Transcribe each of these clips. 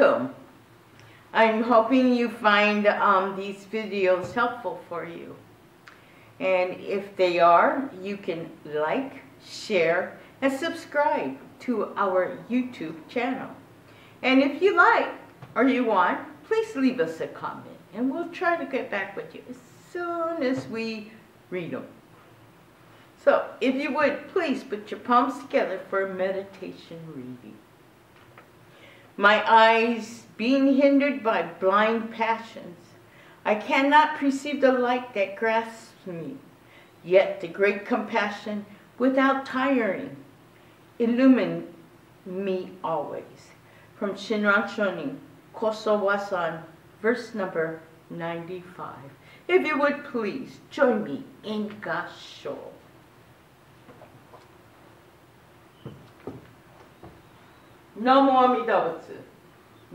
welcome. I'm hoping you find these videos helpful for you. And if they are, you can like, share, and subscribe to our YouTube channel. And if you like or you want, please leave us a comment and we'll try to get back with you as soon as we read them. So, if you would, please put your palms together for a meditation reading. My eyes being hindered by blind passions, I cannot perceive the light that grasps me, yet the great compassion without tiring illumine me always. From Shinran Shonin, Koso Wasan, verse number 95. If you would please join me in Gasho. Namo Amida Butsu.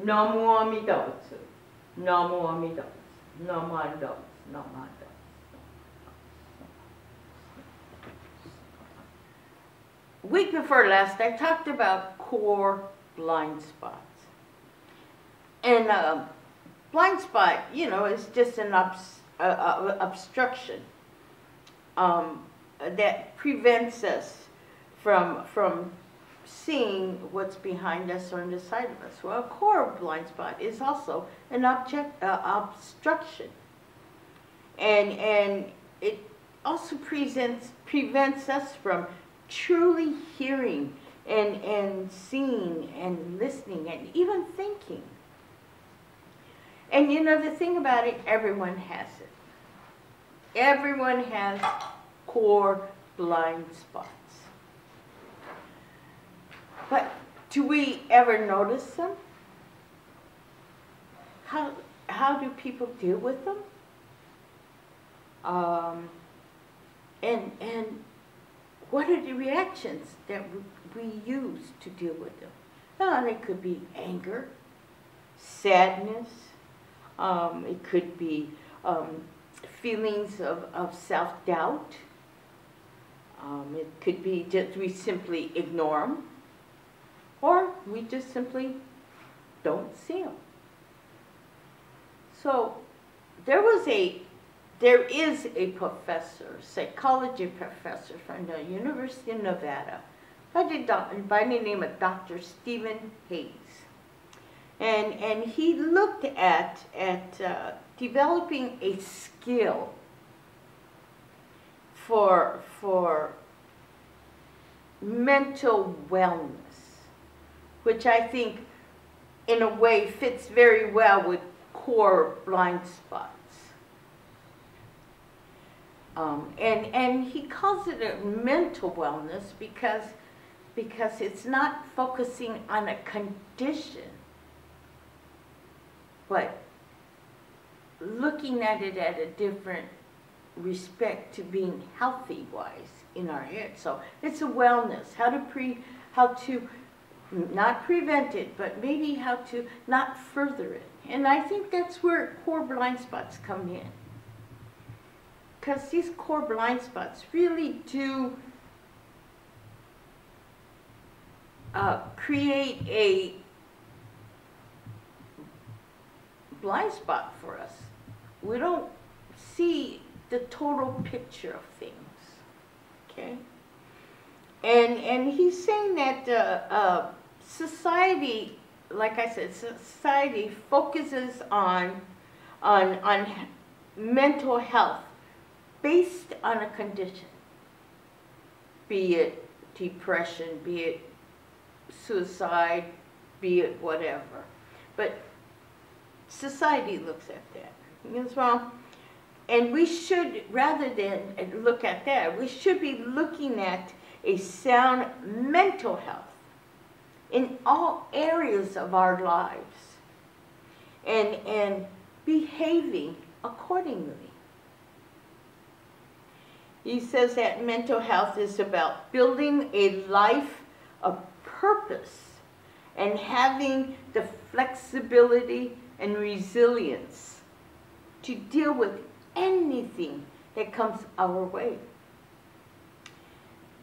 Namo Amida Butsu. Namo Amida Butsu. Namo Amida Butsu. Namo Amida Butsu. Week before last, I talked about core blind spots. And blind spot, you know, is just an obstruction that prevents us from seeing what's behind us or on the side of us. Well, a core blind spot is also an obstruction, and it also prevents us from truly hearing and seeing and listening and even thinking. And you know, the thing about it, everyone has it. Everyone has core blind spots. But do we ever notice them? How do people deal with them? And what are the reactions that we use to deal with them? They could be anger, sadness. It could be feelings of self-doubt. It could be just we simply ignore them. Or we just simply don't see them. So there is a professor, psychology professor from the University of Nevada by the name of Dr. Stephen Hayes. And he looked at developing a skill for mental wellness, which I think in a way fits very well with core blind spots. And he calls it a mental wellness because it's not focusing on a condition, but looking at it at a different respect to being healthy-wise in our head. So it's a wellness, how to not prevent it, but maybe how to not further it. And I think that's where core blind spots come in. Because these core blind spots really do create a blind spot for us. We don't see the total picture of things, okay? And he's saying that society, like I said, society focuses on mental health based on a condition, be it depression, be it suicide, be it whatever. But society looks at that as well. And we should, rather than look at that, we should be looking at a sound mental health in all areas of our lives and behaving accordingly. He says that mental health is about building a life of purpose and having the flexibility and resilience to deal with anything that comes our way.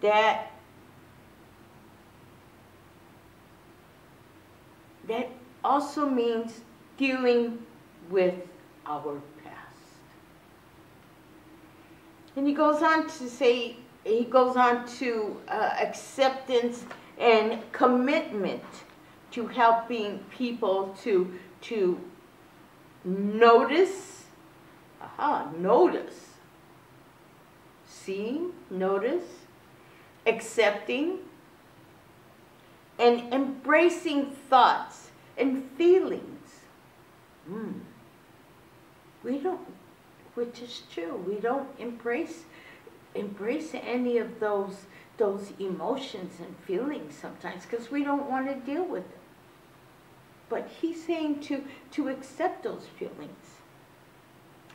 That also means dealing with our past. And he goes on to say, acceptance and commitment to helping people to notice, seeing, notice, accepting, and embracing thoughts and feelings. We don't, which is true, we don't embrace any of those emotions and feelings sometimes because we don't want to deal with them. But he's saying to accept those feelings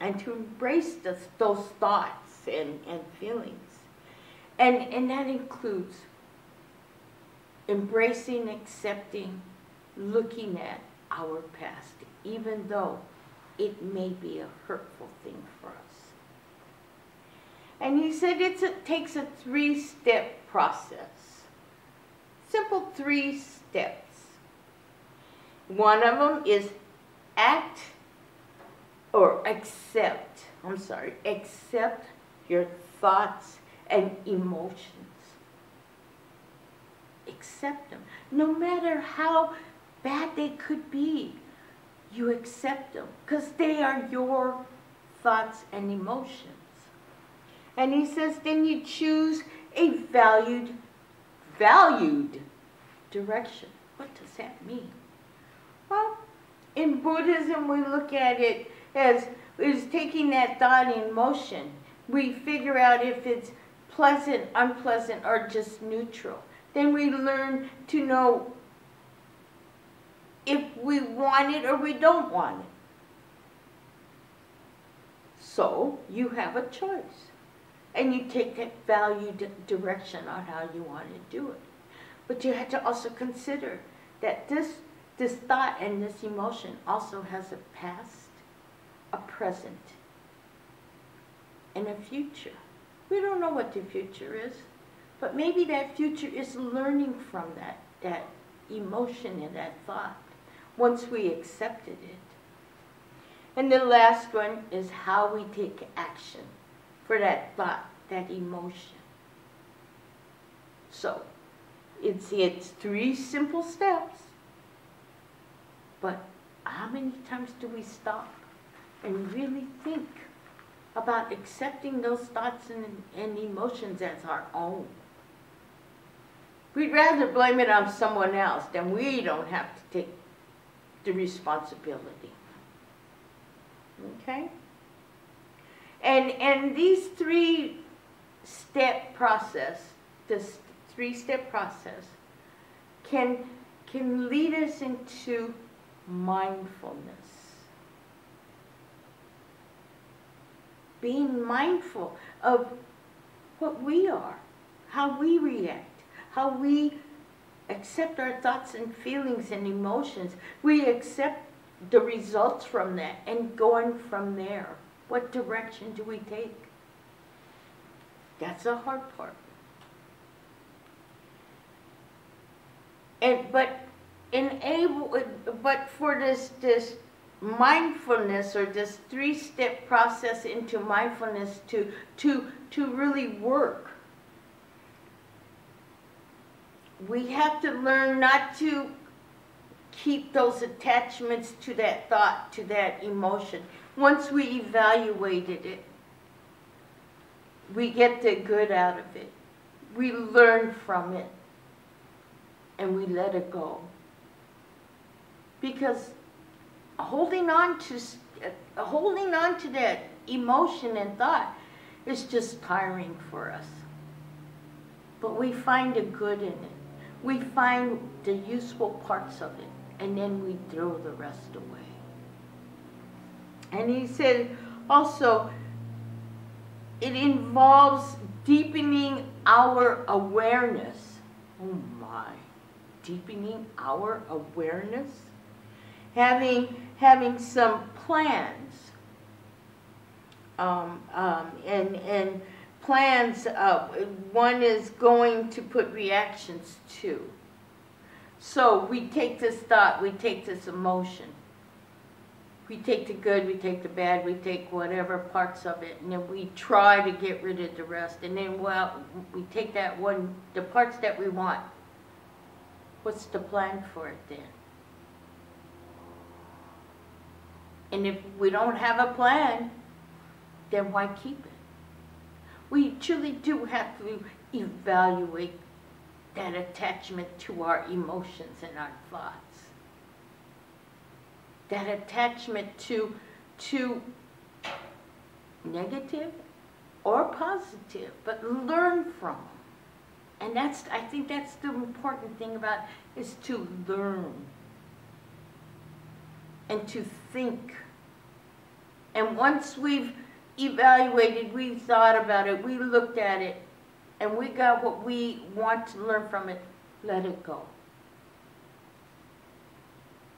and to embrace those thoughts and feelings. And that includes embracing, accepting, looking at our past, even though it may be a hurtful thing for us. And he said it takes a 3-step process. Simple 3 steps. One of them is accept your thoughts and emotions. Accept them. No matter how bad they could be, you accept them because they are your thoughts and emotions. And he says then you choose a valued direction. What does that mean? Well, in Buddhism we look at it as taking that thought in motion. We figure out if it's pleasant, unpleasant, or just neutral. Then we learn to know if we want it or we don't want it. So you have a choice. And you take that valued direction on how you want to do it. But you have to also consider that this thought and this emotion also has a past, a present, and a future. We don't know what the future is, but maybe that future is learning from that emotion and that thought once we accepted it. And the last one is how we take action for that thought, that emotion. So, it's 3 simple steps. But how many times do we stop and really think about accepting those thoughts and emotions as our own? We'd rather blame it on someone else than we don't have to take the responsibility. Okay? And these 3-step process, this 3-step process can lead us into mindfulness. Being mindful of what we are, how we react, how we accept our thoughts and feelings and emotions. We accept the results from that and going from there. What direction do we take? That's the hard part. But for this mindfulness or this 3-step process into mindfulness to really work, we have to learn not to keep those attachments to that thought, to that emotion. Once we evaluated it, we get the good out of it. We learn from it. And we let it go. Because holding on to that emotion and thought is just tiring for us. But we find the good in it. We find the useful parts of it. And then we throw the rest away. And he said also, it involves deepening our awareness. Oh my. Deepening our awareness, having some plans, and plans. One is going to put reactions to. So we take this thought, we take this emotion, we take the good, we take the bad, we take whatever parts of it, and then we try to get rid of the rest. And then, well, we take that one, the parts that we want. What's the plan for it then? And if we don't have a plan, then why keep it? We truly do have to evaluate that attachment to our emotions and our thoughts. That attachment to negative or positive, but learn from them. And I think that's the important thing about it, is to learn and to think. And once we've evaluated, we thought about it, we looked at it, and we got what we want to learn from it, let it go.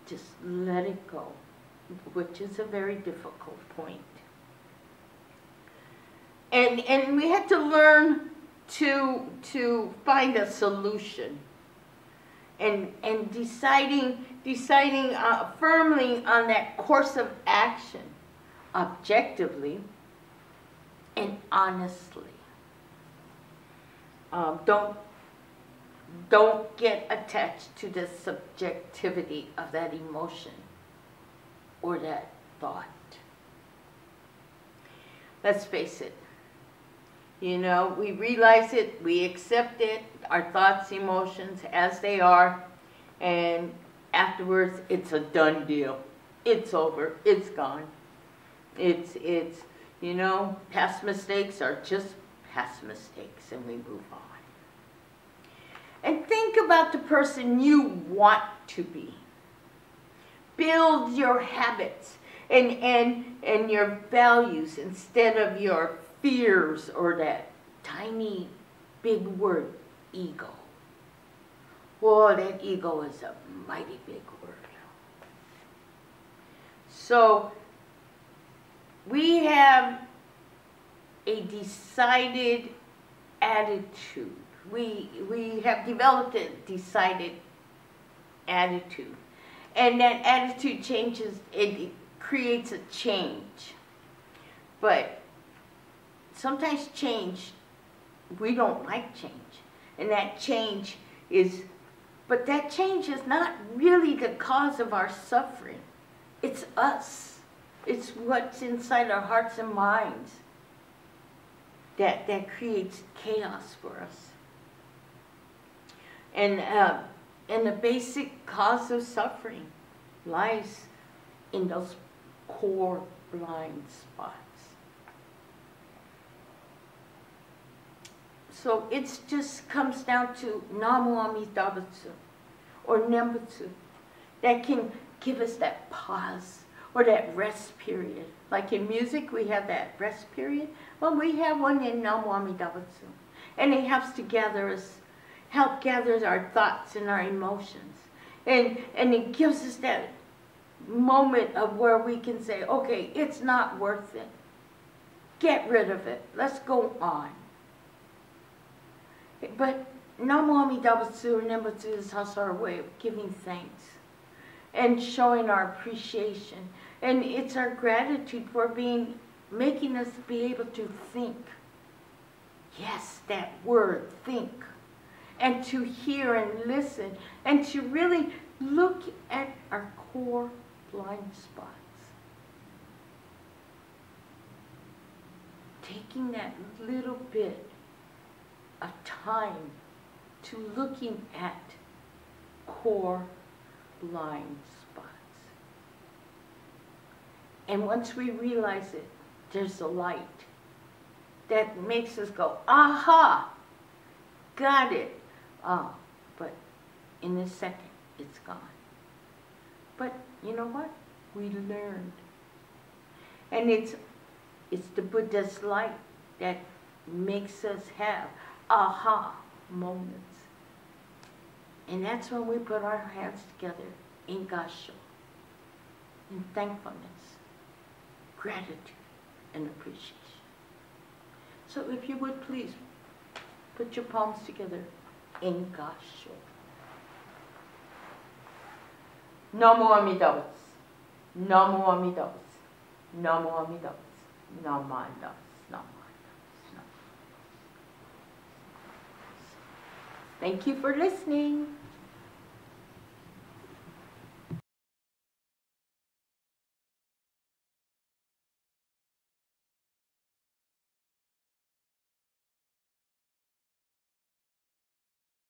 Just let it go, which is a very difficult point. And we had to learn to find a solution, and deciding firmly on that course of action, objectively and honestly. Don't get attached to the subjectivity of that emotion or that thought. Let's face it. You know, we realize it, we accept it, our thoughts, emotions as they are, and afterwards it's a done deal. It's over, it's gone. It's you know, past mistakes are just past mistakes, and we move on. And think about the person you want to be. Build your habits and your values instead of your fears or that tiny big word, ego. Whoa, that ego is a mighty big word. So we have a decided attitude. We have developed a decided attitude. And that attitude changes, it creates a change. But sometimes change, we don't like change. And that change is, but that change is not really the cause of our suffering. It's us. It's what's inside our hearts and minds that creates chaos for us. And the basic cause of suffering lies in those core blind spots. So it just comes down to Namu Amida Butsu or Nembutsu that can give us that pause or that rest period. Like in music, we have that rest period. Well, we have one in Namu Amida Butsu. And it helps to help gather our thoughts and our emotions. And it gives us that moment of where we can say, okay, it's not worth it. Get rid of it. Let's go on. But Namu Amida Butsu or Nembutsu is also our way of giving thanks and showing our appreciation. And it's our gratitude for making us be able to think. Yes, that word, think. And to hear and listen. And to really look at our core blind spots. Taking that little bit of time to looking at core blind spots. And once we realize it, there's a light that makes us go, aha, got it. But in a second, it's gone. But you know what? We learned. And it's the Buddha's light that makes us have aha moments. And that's when we put our hands together in Gasho, in thankfulness, gratitude, and appreciation. So if you would please put your palms together in Gasho. Namo Amida Butsu. Namo Amida Butsu. Namo Amida Butsu. Namo Amida Butsu. Namo Amida Butsu. Thank you for listening.